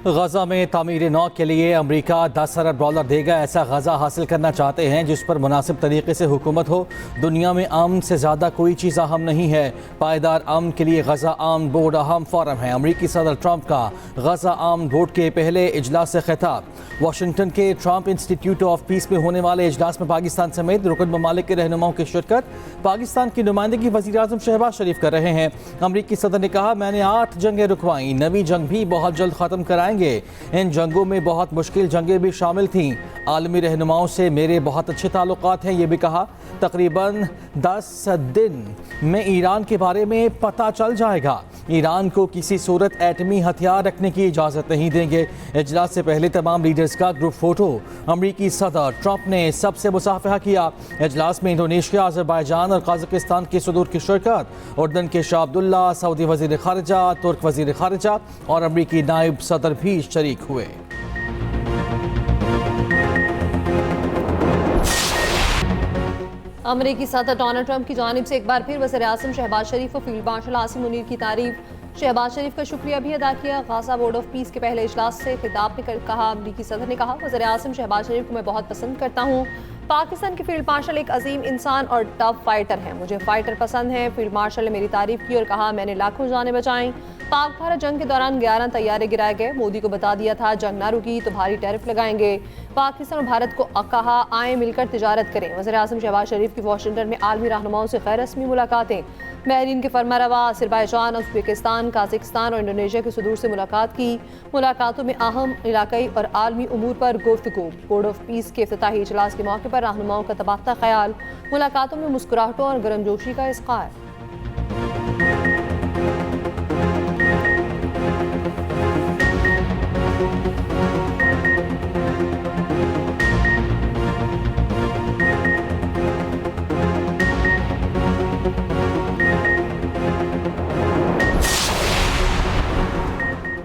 गजा में तामीर नौ के लिए अमरीका 10 अरब डॉलर देगा। ऐसा गजा हासिल करना चाहते हैं जिस पर मुनासिब तरीके से हुकूमत हो। दुनिया में अमन से ज़्यादा कोई चीज़ अहम नहीं है। पायदार अमन के लिए गजा अमन बोर्ड अहम फोरम है। अमरीकी सदर ट्रंप का गजा अमन बोर्ड के पहले इजलास से खिताब। वाशिंगटन के ट्रंप इंस्टीट्यूट ऑफ पीस में होने वाले इजलास में पाकिस्तान समेत रुकन ममालिक के रहनुमाओं की शिरकत। पाकिस्तान की नुमाइंदगी वज़ीर आज़म शहबाज शरीफ कर रहे हैं। अमरीकी सदर ने कहा, मैंने 8 जंगें रुकवाई, नवी जंग भी बहुत जल्द ख़त्म कराएंगे। इन जंगों में बहुत मुश्किल जंगें भी शामिल थीं। आलमी रहनुमाओं से मेरे बहुत अच्छे ताल्लुकात हैं, ये भी कहा। तकरीबन 10 दिन में ईरान के बारे में पता चल जाएगा। ईरान को किसी सूरत एटमी हथियार रखने की इजाज़त नहीं देंगे। इजलास से पहले तमाम लीडर्स का ग्रुप फोटो। अमरीकी सदर ट्रंप ने सबसे मुसाफहा किया। इजलास में इंडोनेशिया, अज़रबैजान और कज़ाकिस्तान के सदूर की शिरकत। उर्दन के शाह अब्दुल्ला, सऊदी वज़ीर ख़ारिजा, तुर्क वज़ीर ख़ारिजा और अमरीकी नायब सदर भी शरीक हुए। अमरीकी सदर डोनाल्ड ट्रंप की जानिब से एक बार फिर वज़ीर आज़म शहबाज शरीफ और फील्ड मार्शल आसिम मुनीर की तारीफ। शहबाज शरीफ का शुक्रिया भी अदा किया। गाज़ा बोर्ड ऑफ पीस के पहले इजलास से खिताब में कहा, अमरीकी सदर ने कहा, वज़ीर आज़म शहबाज शरीफ को मैं बहुत पसंद करता हूँ। पाकिस्तान के फील्ड मार्शल एक अजीम इंसान और टफ फाइटर हैं। मुझे फाइटर पसंद हैं। फील्ड मार्शल ने मेरी तारीफ की और कहा, मैंने लाखों जानें बचाईं। पाक भारत जंग के दौरान 11 तैयारे गिराए गए। मोदी को बता दिया था जंग ना रुकी तो भारी टैरिफ लगाएंगे। पाकिस्तान और भारत को कहा, आए मिलकर तिजारत करें। वज़ीर आज़म शहबाज शरीफ की वाशिंगटन में आलमी रहनुमाओं से गैर रस्मी मुलाकातें। बहरीन के फरमारवा, अज़रबैजान, उज़्बेकिस्तान, काज़ाकिस्तान और इंडोनेशिया के सदूर से मुलाकात की। मुलाकातों में अहम इलाकाई और आलमी उमूर पर गुफ्तगू। बोर्ड ऑफ पीस के इफ्तिताही इजलास के मौके पर रहनुमाओं का तबादला ख्याल। मुलाकातों में मुस्कुराहटों और गर्मजोशी का इज़हार।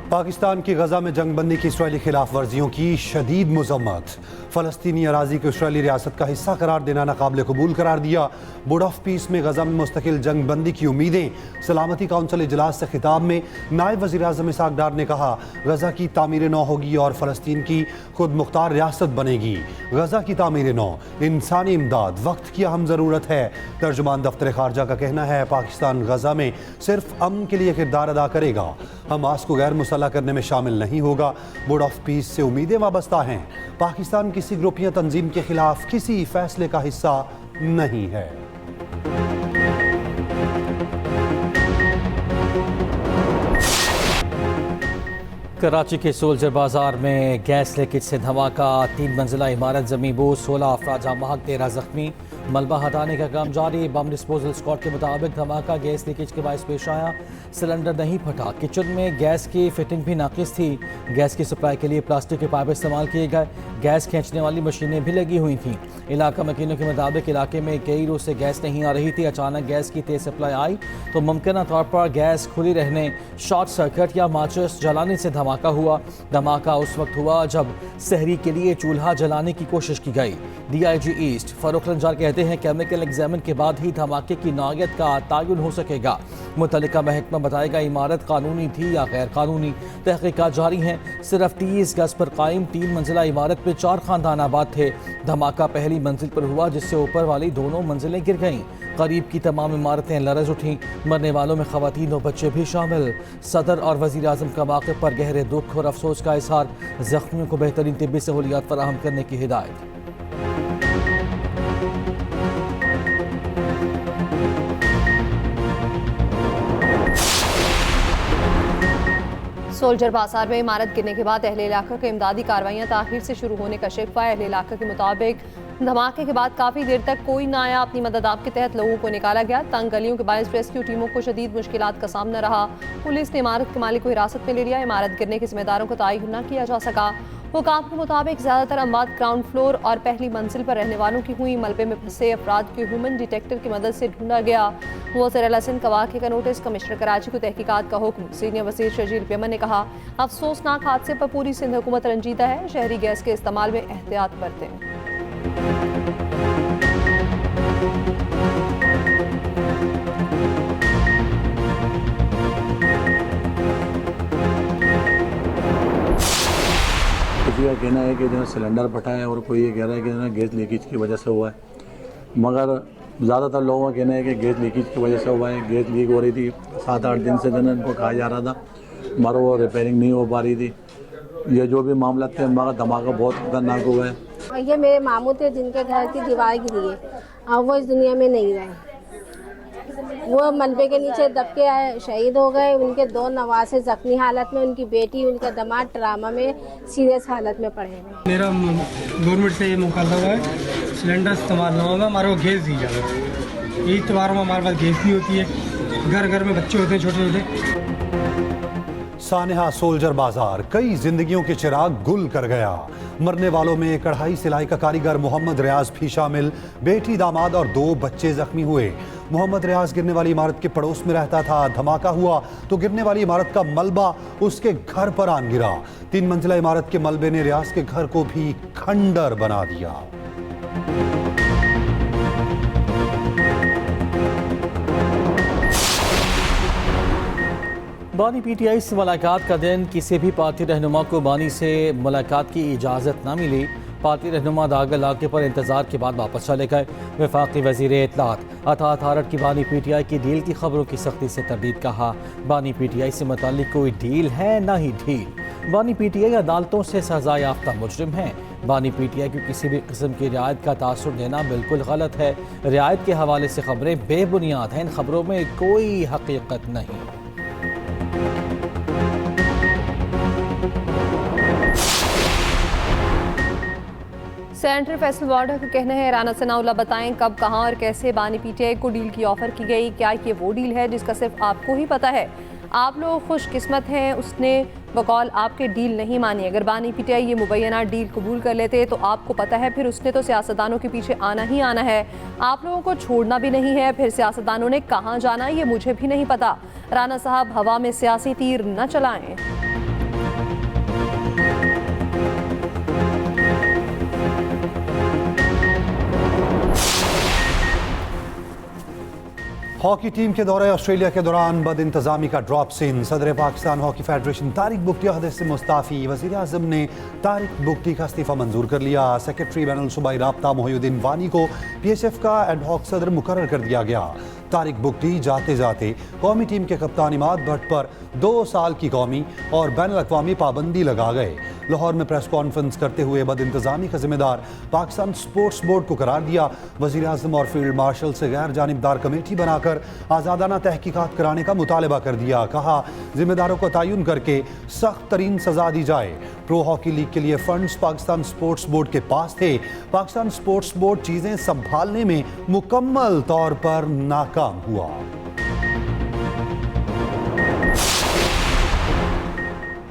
पाकिस्तान की गजा में जंगबंदी की इसराइली खिलाफ वर्जियों की शदीद मजम्मत। फ़लस्तीनी अराज़ी को इसराइली रियासत का हिस्सा करार देना नाकाबिल कबूल करार दिया। बोर्ड ऑफ पीस में गजा में मुस्तकिल जंगबंदी की उम्मीदें। सलामती काउंसिल इजलास से खिताब में नायब वज़ीर आज़म इसहाक डार ने कहा, गजा की तामीर नौ होगी और फ़लस्तीन की खुद मुख्तार रियासत बनेगी। गजा की तामीर नौ इंसानी इमदाद वक्त की अहम ज़रूरत है। तर्जुमान दफ्तर खारजा का कहना है, पाकिस्तान गजा में सिर्फ अमन के लिए किरदार अदा करेगा, हमास को गैर मुसल्लह करने में शामिल नहीं होगा। बोर्ड ऑफ पीस से उम्मीदें वाबस्ता हैं। पाकिस्तान किसी ग्रुप या तंजीम के खिलाफ किसी फैसले का हिस्सा नहीं है। कराची के सोल्जर बाजार में गैस लीकेज से धमाका। 3 मंजिला इमारत ज़मींबोस, 16 अफराद जाँ बहक, 13 जख्मी। मलबा हटाने का काम जारी। बम डिस्पोजल स्क्वाड के मुताबिक धमाका गैस लीकेज के बायस पेश आया। सिलेंडर नहीं फटा। किचन में गैस की फिटिंग भी नाकिस थी। गैस की सप्लाई के लिए प्लास्टिक के पाइप इस्तेमाल किए गए। गैस खींचने वाली मशीनें भी लगी हुई थीं। इलाका मकीनों के मुताबिक इलाके में कई रोज से गैस नहीं आ रही थी। अचानक गैस की तेज सप्लाई आई तो मुमकिन तौर पर गैस खुली रहने, शॉर्ट सर्किट या माचिस जलाने से धमाका हुआ। धमाका उस वक्त हुआ जब सहरी के लिए चूल्हा जलाने की कोशिश की गई। DIG ईस्ट फरूख रंजार कहते हैं, केमिकल एग्जामिन के बाद ही धमाके की नौयत का तायुन हो सकेगा। मुतल्लिका महकमा बताएगा इमारत कानूनी थी या गैर कानूनी। तहकीकात जारी हैं। सिर्फ 30 गज पर कायम 3 मंजिला इमारत में 4 खानदान आबाद थे। धमाका पहली मंजिल पर हुआ जिससे ऊपर वाली दोनों मंजिलें गिर गईं। करीब की तमाम इमारतें लरज़ उठीं। मरने वालों में खवातीन और बच्चे भी शामिल। सदर और वज़ीर आज़म का मौके पर गहरे दुख और अफसोस का इजहार। जख्मियों को बेहतरीन तिब्बी सहूलियात फराहम करने की हिदायत। सोल्जर बाजार में इमारत गिरने के बाद अहले इलाका के इमदादी कार्रवाइयाँ ताखिर से शुरू होने का शिकवा है। अहले इलाका के मुताबिक धमाके के बाद काफ़ी देर तक कोई ना आया। अपनी मदद आप के तहत लोगों को निकाला गया। तंग गलियों के बायस रेस्क्यू टीमों को शदीद मुश्किलात का सामना रहा। पुलिस ने इमारत के मालिक को हिरासत में ले लिया। इमारत गिरने के जिम्मेदारों को तयन न किया जा सका। हुकाम के मुताबिक ज़्यादातर अमवात ग्राउंड फ्लोर और पहली मंजिल पर रहने वालों की हुई। मलबे में फंसे अफराद को ह्यूमन डिटेक्टर की मदद से ढूंढा गया। वज़ीर सिंध का वाक़े का नोटिस। कमिश्नर कराची को तहकीकात का हुक्म। सीनियर वज़ीर शजील पेमन ने कहा, अफसोसनाक हादसे पर पूरी सिंध हुकूमत रंजीदा है। शहरी गैस के इस्तेमाल में एहतियात बरतें। का कहना है कि जो है सिलेंडर फटा है और कोई ये कह रहा है कि जो है गैस लीकेज की वजह से हुआ है, मगर ज़्यादातर लोगों का कहना है कि गैस लीकेज की वजह से हुआ है। गैस लीक हो रही थी 7-8 दिन से, जो है इनको कहा जा रहा था, मगर वो रिपेयरिंग नहीं हो पा रही थी। ये जो भी मामला थे, हमारा धमाका बहुत खतरनाक हुआ है। ये मेरे मामू थे जिनके घर की दीवार गिरी है, अब वो इस दुनिया में नहीं रहे। वो मलबे के नीचे दब के शहीद हो गए। उनके 2 नवासे जख्मी हालत में, उनकी बेटी उनका दामाद ट्रामा में सीरियस हालत में पड़े हुए। मेरा गवर्नमेंट से ये मुकालदा हुआ है सिलेंडर इस्तेमाल ना होगा, हमारे को गैस दी जाए। ईद त्योहारों में हमारे पास गैस नहीं होती है, घर घर में बच्चे होते हैं छोटे छोटे। सानेहा सोल्जर बाजार कई जिंदगियों के चिराग गुल कर गया। मरने वालों में कढ़ाई सिलाई का कारीगर मोहम्मद रियाज भी शामिल। बेटी, दामाद और 2 बच्चे जख्मी हुए। मोहम्मद रियाज गिरने वाली इमारत के पड़ोस में रहता था। धमाका हुआ तो गिरने वाली इमारत का मलबा उसके घर पर आन गिरा। 3 मंजिला इमारत के मलबे ने रियाज के घर को भी खंडर बना दिया। बानी पीटीआई से मुलाकात का दिन, किसी भी पार्टी रहनुमा को बानी से मुलाकात की इजाज़त न मिली। पार्टी रहनुमा दाग इलाके पर इंतजार के बाद वापस चले गए। वफाकी वज़ीर इत्तलात अतात हारट की बानी पीटीआई की डील की खबरों की सख्ती से तरदीद। कहा, बानी पीटीआई से मुताल्लिक कोई डील है ना ही ढील। बानी पीटीआई अदालतों से सजा याफ्ता मुजरिम है। बानी पीटीआई को किसी भी किस्म की रियायत का तासुर देना बिल्कुल गलत है। रियायत के हवाले से खबरें बेबुनियाद हैं, इन खबरों में कोई हकीकत नहीं। सेनेटर फैसल वार्डा का कहना है, राना सनाउल्लाह बताएं कब, कहां और कैसे बानी पीटीआई को डील की ऑफर की गई। क्या ये वो डील है जिसका सिर्फ आपको ही पता है? आप लोग खुशकिस्मत हैं, उसने बकौल आपके डील नहीं मानी। अगर बानी पीटीआई ये मुबैना डील कबूल कर लेते तो आपको पता है फिर उसने तो सियासतदानों के पीछे आना ही आना है। आप लोगों को छोड़ना भी नहीं है। फिर सियासतदानों ने कहाँ जाना ये मुझे भी नहीं पता। राना साहब हवा में सियासी तीर न चलाएं। हॉकी टीम के दौरे ऑस्ट्रेलिया के दौरान बद इंतजामी का ड्रॉप सीन। सदर पाकिस्तान हॉकी फेडरेशन तारिक बुगटी अहदे से मुस्ताफ़ी। वज़ीर आज़म ने तारिक बुगटी का इस्तीफ़ा मंजूर कर लिया। सेक्रेटरी बैनुल सूबाई राब्ता मोहिउद्दीन वानी को PSF का एडहॉक सदर मुकर्रर कर दिया गया। तारिक बुगटी जाते जाते कौमी टीम के कप्तान इमाद भट्ट पर 2 साल की कौमी और बैनुल अक़वामी पाबंदी लगा गए। लाहौर में प्रेस कॉन्फ्रेंस करते हुए बद इंतजामी का जिम्मेदार पाकिस्तान स्पोर्ट्स बोर्ड को करार दिया। वज़ीर आज़म और फील्ड मार्शल से गैर जानिबदार कमेटी बनाकर आज़ादाना तहकीकात कराने का मुतालबा कर दिया। कहा, जिम्मेदारों को तयन करके सख्त तरीन सजा दी जाए। प्रो हॉकी लीग के लिए फंड्स पाकिस्तान स्पोर्ट्स बोर्ड के पास थे। पाकिस्तान स्पोर्ट्स बोर्ड चीज़ें संभालने में मुकम्मल तौर पर नाकाम हुआ।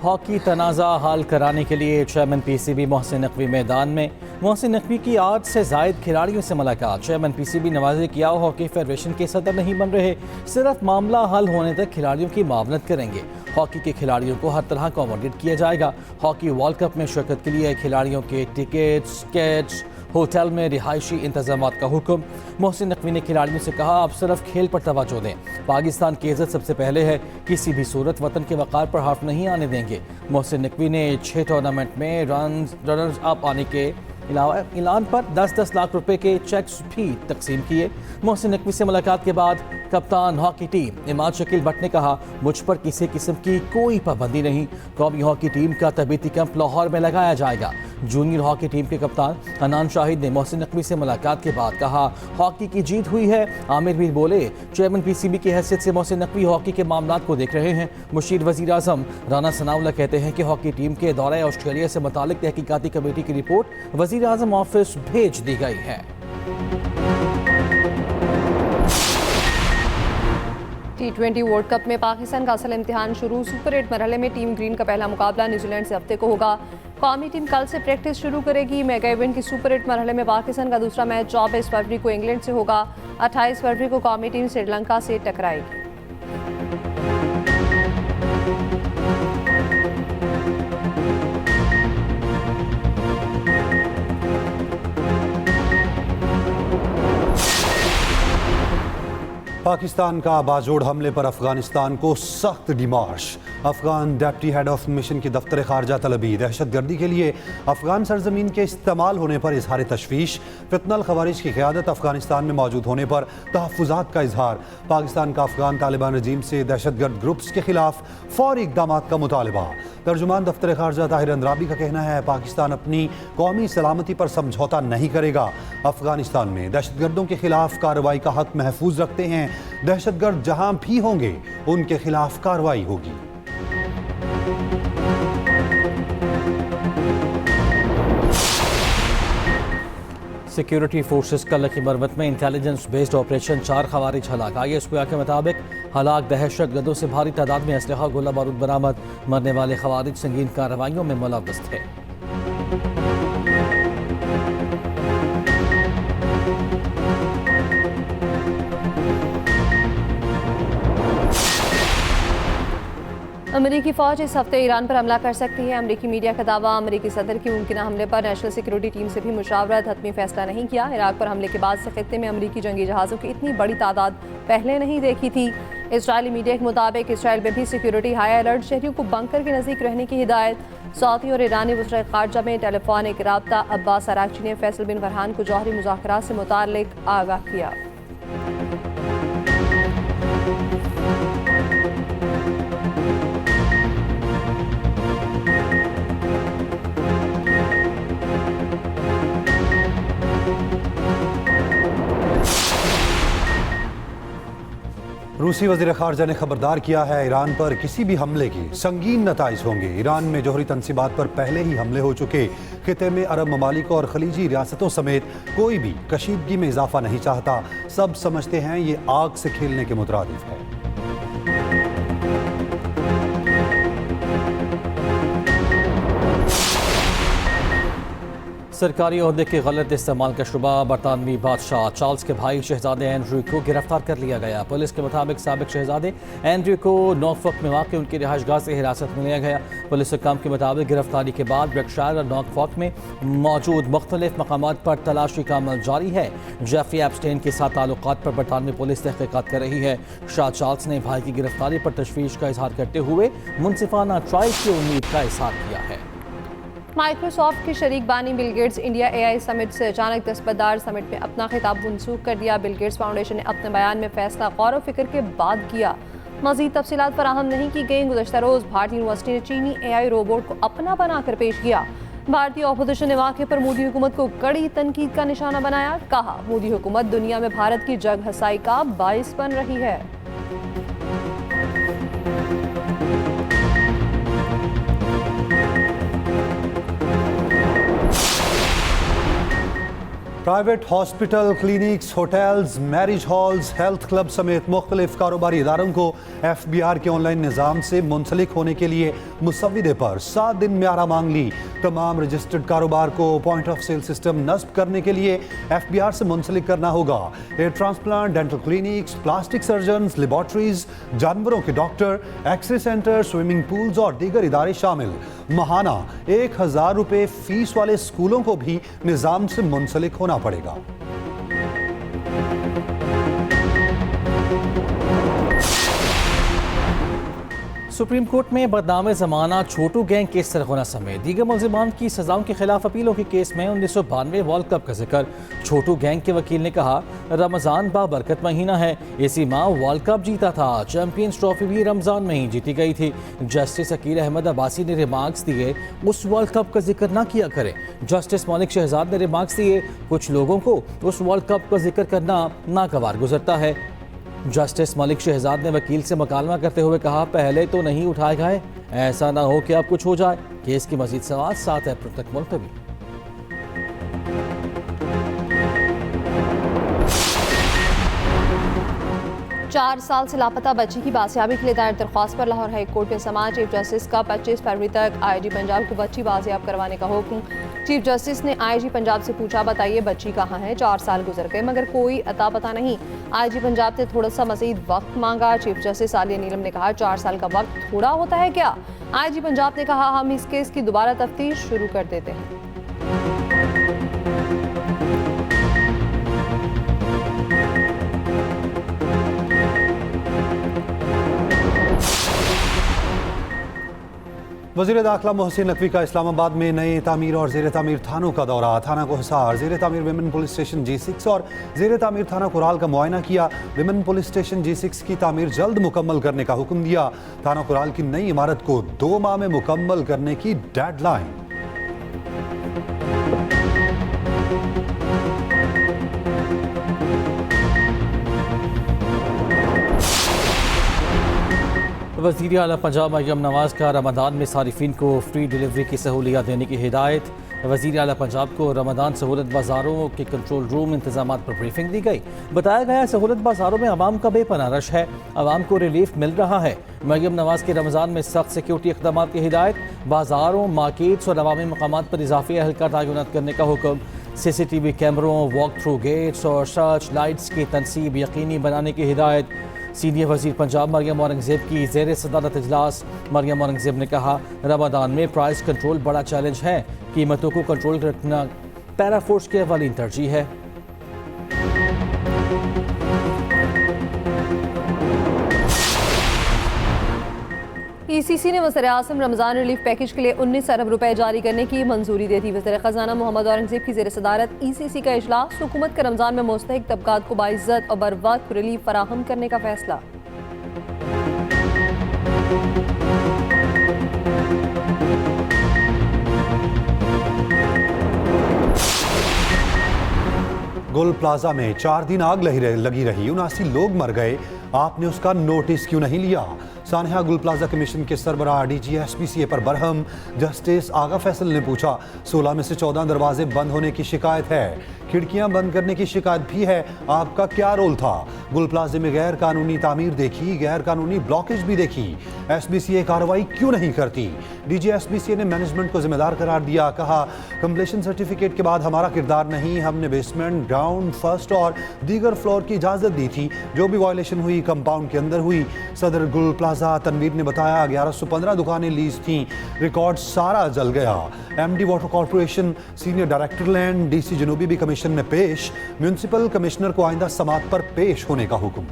हॉकी तनाज़ा हल कराने के लिए चेयरमैन PCB मोहसिन नकवी मैदान में। मोहसिन नकवी की 8 से ज़ायद खिलाड़ियों से मुलाकात। चेयरमैन PCB नवाज़ किया हॉकी फेडरेशन के सदर नहीं बन रहे, सिर्फ मामला हल होने तक खिलाड़ियों की मावनत करेंगे। हॉकी के खिलाड़ियों को हर तरह अकोमोडेट किया जाएगा। हॉकी वर्ल्ड कप में शिरकत के लिए खिलाड़ियों के टिकट्स, कैच, होटल में रिहायशी इंतजाम का हुक्म। मोहसिन नकवी ने खिलाड़ियों से कहा, आप सिर्फ खेल पर तवज्जो दें। पाकिस्तान की इज्जत सबसे पहले है, किसी भी सूरत वतन के वक़ार पर हर्फ नहीं आने देंगे। मोहसिन नकवी ने 6 टूर्नामेंट में रनर्स अप आने के अलावा ऐलान पर 10-10 लाख रुपए के चेक्स भी तकसीम किए। मोहसिन नकवी से मुलाकात के बाद कप्तान हॉकी टीम इमाद शकील भट्ट ने कहा, मुझ पर किसी किस्म की कोई पाबंदी नहीं। कौमी हॉकी टीम का तबीयती कैंप लाहौर में लगाया जाएगा। जूनियर हॉकी टीम के कप्तान अनान शाहिद ने मोहसिन नकवी से मुलाकात के बाद कहा, हॉकी की जीत हुई है। आमिर भी बोले, चेयरमैन PCB की हैसियत से मोहसिन नकवी हॉकी के मामला को देख रहे हैं। मुशीर वज़ीर आज़म राना सनाउल्लाह कहते हैं कि हॉकी टीम के दौरे ऑस्ट्रेलिया से मुतालिक तहकीकाती कमेटी की रिपोर्ट वज़ीर आज़म ऑफिस भेज दी गई है। T20 वर्ल्ड कप में पाकिस्तान का असल इम्तिहान शुरू। सुपर 8 मरहले में टीम ग्रीन का पहला मुकाबला न्यूजीलैंड से हफ्ते को होगा। कौमी टीम कल से प्रैक्टिस शुरू करेगी। मेगा इवेंट की सुपर 8 मरहले में पाकिस्तान का दूसरा मैच 24 फरवरी को इंग्लैंड से होगा। 28 फरवरी को कौमी टीम श्रीलंका से टकराएगी। पाकिस्तान का बाजोड़ हमले पर अफगानिस्तान को सख्त demarche. Afghan deputy head of mission की दफ्तर खारजा तलबी। दहशत गर्दी के लिए अफगान सरजमीन के इस्तेमाल होने पर इजहार तशवीश। फितनल खवारिज की क़यादत अफगानिस्तान में मौजूद होने पर तहफ़्फ़ुज़ात का इजहार। पाकिस्तान का अफगान तालिबान रजीम से दहशतगर्द ग्रुप्स के खिलाफ फौरी इक़दाम का मुतालबा। तर्जुमान दफ्तर खारजा ताहिर अंद्राबी का कहना है पाकिस्तान अपनी कौमी सलामती पर समझौता नहीं करेगा। अफगानिस्तान में दहशतगर्दों के खिलाफ कार्रवाई का हक महफूज रखते हैं। दहशतगर्द जहां भी होंगे उनके खिलाफ कार्रवाई होगी। सिक्योरिटी फोर्सेस कल की मरमत में इंटेलिजेंस बेस्ड ऑपरेशन 4 खवारिज हलाक। ISPR के मुताबिक हलाक दहशतगर्दों से भारी तादाद में असलहा गोला बारूद बरामद। मरने वाले खवारिज संगीन कार्रवाइयों में मुलव्वस थे। अमेरिकी फौज इस हफ्ते ईरान पर हमला कर सकती है। अमेरिकी मीडिया का दावा। अमेरिकी सदर की मुमकिन हमले पर नेशनल सिक्योरिटी टीम से भी मुशावरत, हतमी फैसला नहीं किया। इराक पर हमले के बाद से खित्ते में अमेरिकी जंगी जहाज़ों की इतनी बड़ी तादाद पहले नहीं देखी थी। इजरायली मीडिया के मुताबिक इसराइल में भी सिक्योरिटी हाई अलर्ट, शहरियों को बंकर के नज़दीक रहने की हिदायत। सऊदी और ईरानी वज़ीर ख़ारजा में टेलीफोनिक रब्ता। अब्बास अरागची ने फैसल बिन फरहान को जौहरी मुज़ाकरात से मुताल्लिक आगाह किया। रूसी वज़ीर ख़ारजा ने खबरदार किया है ईरान पर किसी भी हमले की संगीन नताइज होंगे। ईरान में जौहरी तनसीबात पर पहले ही हमले हो चुके। खिते में अरब ममालिक और खलीजी रियासतों समेत कोई भी कशीदगी में इजाफा नहीं चाहता। सब समझते हैं ये आग से खेलने के मुतरादिफ है। सरकारी ओहदे के गलत इस्तेमाल का शुबा बरतानवी बादशाह चार्ल्स के भाई शहजादे एंड्रयू को गिरफ्तार कर लिया गया। पुलिस के मुताबिक साबिक शहजादे एंड्रयू को नॉर्फॉक में वाक़ उनकी रिहाइशगाह से हिरासत में लिया गया। पुलिस हुक्काम के मुताबिक गिरफ्तारी के बाद बेक्शायर और नॉर्फॉक में मौजूद मुख्तलिफ मकामात पर तलाशी का अमल जारी है। जेफरी एप्स्टेन के साथ ताल्लुकात पर बरतानवी पुलिस तहकीकात कर रही है। शाह चार्ल्स ने भाई की गिरफ्तारी पर तशवीश का इजहार करते हुए मुनसिफाना ट्रायल की उम्मीद का इजहार किया है। माइक्रोसॉफ्ट के शरीक बानी Bill Gates India AI summit से अचानक दस्तबरदार। समिट में अपना खिताब मनसूख कर दिया। बिल गेट्स फाउंडेशन ने अपने बयान में फैसला गौर व फिक्र के बाद किया। मज़ीद तफसीलात फराहम नहीं की गई। गुज़श्ता रोज़ भारतीय यूनिवर्सिटी ने चीनी AI रोबोट को अपना बनाकर पेश किया। भारतीय अपोजिशन ने वाक़े पर मोदी हुकूमत को कड़ी तनकीद का निशाना बनाया। कहा मोदी हुकूमत दुनिया में भारत की जग हसाई का बाइस बन रही है। Private hospital, clinics, hotels, marriage halls, health club समेत मुख्तलिफ कारोबारी इदारों को FBR के ऑनलाइन निज़ाम से मुंसलिक होने के लिए मुसव्विदे पर 7 दिन में आरा मांग ली। तमाम रजिस्टर्ड कारोबार को पॉइंट ऑफ सेल सिस्टम नस्ब करने के लिए FBR से मुंसलिक करना होगा। Hair transplant, dental clinics, plastic surgeons, laboratories, जानवरों के doctor, X-ray centre, swimming pools और दीगर इदारे शामिल। महाना 1000 रुपये फीस वाले स्कूलों को भी निज़ाम से मुंसलिक होना पड़ेगा। सुप्रीम कोर्ट में बदनाम ज़माना छोटू गैंग केस सरगोना समेत दीगर मुलज़िमान की सज़ाओं के खिलाफ अपीलों के केस में 1992 वर्ल्ड कप का जिक्र। छोटू गैंग के वकील ने कहा रमज़ान बाबरकत महीना है, इसी माह वर्ल्ड कप जीता था। चैंपियंस ट्रॉफी भी रमज़ान में ही जीती गई थी। जस्टिस अकील अहमद अब्बासी ने रिमार्क्स दिए उस वर्ल्ड कप का जिक्र ना किया करें। जस्टिस मलिक शहजाद ने रिमार्क्स दिए कुछ लोगों को उस वर्ल्ड कप का जिक्र करना नागवार गुजरता है। जस्टिस मलिक शहजाद ने वकील से मुकालमा करते हुए कहा पहले तो नहीं उठाए गए, ऐसा ना हो कि अब कुछ हो जाए। केस की मजीद समाअत 7 अप्रैल तक मुलतवी। 4 साल से लापता बच्ची की बाजियाबी के लिए दायर दरख्वास्त पर लाहौर हाई कोर्ट में समाअत। चीफ जस्टिस का 25 फरवरी तक IG पंजाब को बच्ची बाजियाब करवाने का हुक्म। चीफ जस्टिस ने IG पंजाब से पूछा बताइए बच्ची कहाँ है। 4 साल गुजर गए मगर कोई अता पता नहीं। IG पंजाब ने थोड़ा सा मजीद वक्त मांगा। चीफ जस्टिस आलिया नीलम ने कहा 4 साल का वक्त थोड़ा होता है क्या। IG पंजाब ने कहा हम इस केस की दोबारा तफ्तीश शुरू कर देते हैं। वज़ीर दाखिला मोहसिन नकवी का इस्लामाबाद में नए तामीर और ज़ेर तामीर थानों का दौरा। थाना को हिसार, ज़ेर तामीर विमेन पुलिस स्टेशन G6 और ज़ेर तामीर थाना कुराल का मुआयना किया। विमेन पुलिस स्टेशन G6 की तामीर जल्द मुकम्मल करने का हुक्म दिया। थाना कुराल की नई इमारत को 2 माह में मुकम्मल करने की डेडलाइन। वज़ीर आला पंजाब मरियम नवाज का रमदान में सारिफिन को फ्री डिलीवरी की सहूलियत देने की हिदायत। वज़ीर आला पंजाब को रमदान सहूलत बाज़ारों के कंट्रोल रूम इंतजाम पर ब्रीफिंग दी गई। बताया गया सहूलत बाज़ारों में आवाम का बेपनाह रश है, आवाम को रिलीफ मिल रहा है। मरियम नवाज के रमज़ान में सख्त सिक्योरिटी इक़दामात की हिदायत। बाज़ारों, मार्केट्स और अवामी मकामात पर इजाफी एहलकार तैनात करने का हुक्म। CCTV कैमरों, वॉक थ्रू गेट्स और सर्च लाइट्स की तनसीब यकीनी बनाने की हिदायत। सीनियर वज़ीर पंजाब मरियम औरंगज़ेब की ज़ेर सदारत इजलास। मरियम औरंगज़ेब ने कहा, रमदान में प्राइस कंट्रोल बड़ा चैलेंज है, कीमतों को कंट्रोल रखना पैरा फोर्स की अवलीन तरजीह है। ECC ने वज़ीर-ए-आज़म रमज़ान रिलीफ पैकेज के लिए 19 अरब रुपए जारी करने की मंजूरी दे दी। वज़ीर ख़ज़ाना मोहम्मद औरंगज़ेब की ज़ेर सदारत ECC का इजलास। हुकूमत का रमज़ान में मुस्तहिक तबकात को बाइज़्ज़त और बरवक्त रिलीफ फराहम करने का फैसला। गुल प्लाजा में 4 दिन आग लगी रही, 79 लोग मर गए। आपने उसका नोटिस क्यों नहीं लिया? सानिया गुल प्लाजा कमीशन के सरबराह DG SPCA पर बरहम। जस्टिस आगा फैसल ने पूछा, 16 में से 14 दरवाजे बंद होने की शिकायत है, खिड़कियां बंद करने की शिकायत भी है, आपका क्या रोल था? गुल प्लाजे में गैर कानूनी तामीर देखी, गैर कानूनी ब्लॉकेज भी देखी, SPCA कार्रवाई क्यों नहीं करती? DG SPCA ने मैनेजमेंट को जिम्मेदार करार दिया। कहा, कंप्लीशन सर्टिफिकेट के बाद हमारा किरदार नहीं, हमने बेसमेंट, ग्राउंड, फर्स्ट और दीगर फ्लोर की इजाज़त दी थी। जो भी वायलेशन हुई कंपाउंड के अंदर हुई। सदर गुल प्लाजा तनवीर ने बताया, 1115 दुकानें लीज थीं, रिकॉर्ड सारा जल गया। MD water corporation, senior director land, DC जनूबी भी कमीशन में पेश। म्यूनसिपल कमिश्नर को आइंदा समात पर पेश होने का हुक्म।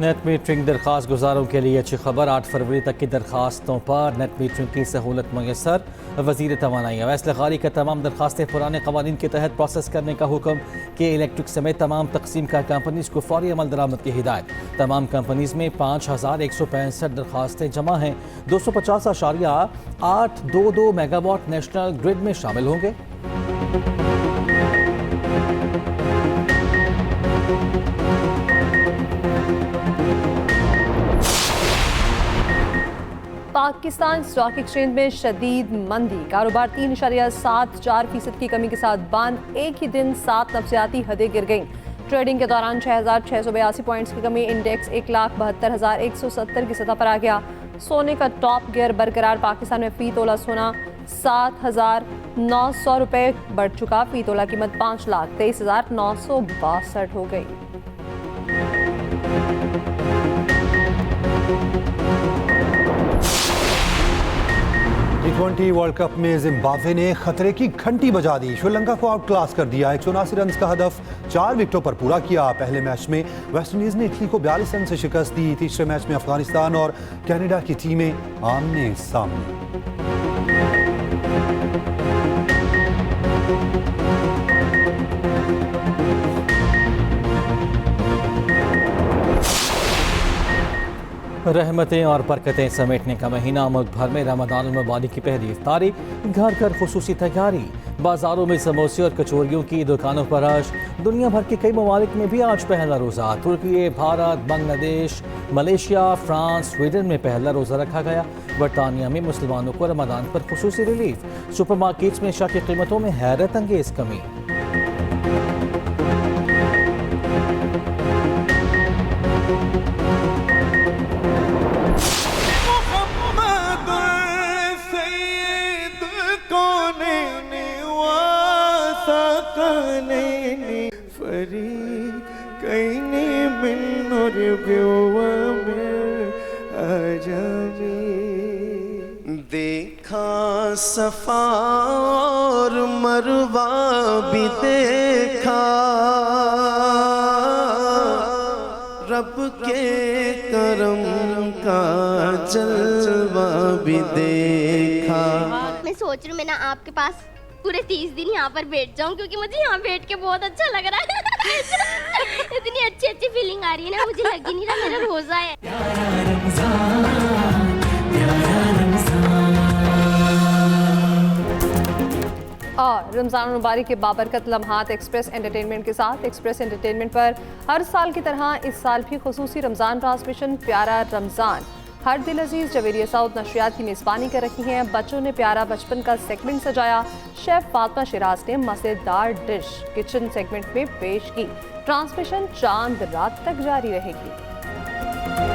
नेट मीटरिंग दरख्वास्त गुजारों के लिए अच्छी खबर। 8 फरवरी तक की दरखास्तों पर नेट मीटरिंग की सहूलत मैसर। वज़ीर तवानाई अवैस लग़ारी का तमाम दरखास्तें पुराने क़वानीन के तहत प्रोसेस करने का हुक्म। के इलेक्ट्रिक समेत तमाम तकसीम का कंपनीज़ को फौरी अमल दरामद की हिदायत। तमाम कंपनीज़ में 5165 दरखास्तें जमा हैं। 250.822 मेगावाट नेशनल ग्रिड में शामिल होंगे। पाकिस्तान स्टॉक एक्सचेंज में शदीद मंदी। कारोबार 3.74% की कमी के साथ बंद। एक ही दिन 7 नफ्सियाती हदें गिर गईं। ट्रेडिंग के दौरान 6,682 पॉइंट्स की कमी। इंडेक्स 1,72,170 की सतह पर आ गया। सोने का टॉप गियर बरकरार। पाकिस्तान में फी तोला सोना 7,900 रुपये बढ़ चुका। फी तोला कीमत 5,23,962 हो गई। T20 वर्ल्ड कप में जिम्बाब्वे ने खतरे की घंटी बजा दी। श्रीलंका को आउट क्लास कर दिया। 179 रन का हदफ 4 विकेटों पर पूरा किया। पहले मैच में वेस्टइंडीज ने इटली को 42 रन से शिकस्त दी। तीसरे मैच में अफगानिस्तान और कनाडा की टीमें आमने सामने। रहमतें और बरकतें समेटने का महीना। मुल्क भर में रमदान मुबारक की पहली इफ्तारी। घर घर खुसूसी तैयारी। बाजारों में समोसे और कचौरियों की दुकानों पर रश। दुनिया भर के कई ममालिक में भी आज पहला रोज़ा। तुर्की, Bharat, Bangladesh, Malaysia, France, Sweden में पहला रोज़ा रखा गया। बरतानिया में मुसलमानों को रमदान पर खुसूसी रिलीफ। सुपरमार्केट्स में अशिया की कीमतों में हैरत अंगेज कमी। देखा सफा और मरवा भी देखा, रब के करम का जलवा भी देखा। मैं सोच रही हूँ मैं ना आपके पास पूरे 30 दिन यहाँ पर बैठ जाऊँ, क्योंकि मुझे यहाँ बैठ के बहुत अच्छा लग रहा है। इतनी अच्छी अच्छी फीलिंग आ रही है ना, मुझे लग ही नहीं रहा मेरा रोजा है। और रमज़ान मुबारक के बाबरकत लम्हात एक्सप्रेस एंटरटेनमेंट के साथ। एक्सप्रेस एंटरटेनमेंट पर हर साल की तरह इस साल भी खुसूसी रमज़ान ट्रांसमिशन प्यारा रमज़ान। हर दिल अजीज़ जवेरिया साउद नशरियात की मेज़बानी कर रही हैं। बच्चों ने प्यारा बचपन का सेगमेंट सजाया। शेफ़ फातिमा शिराज ने मज़ेदार डिश किचन सेगमेंट में पेश की। ट्रांसमिशन चांद रात तक जारी रहेगी।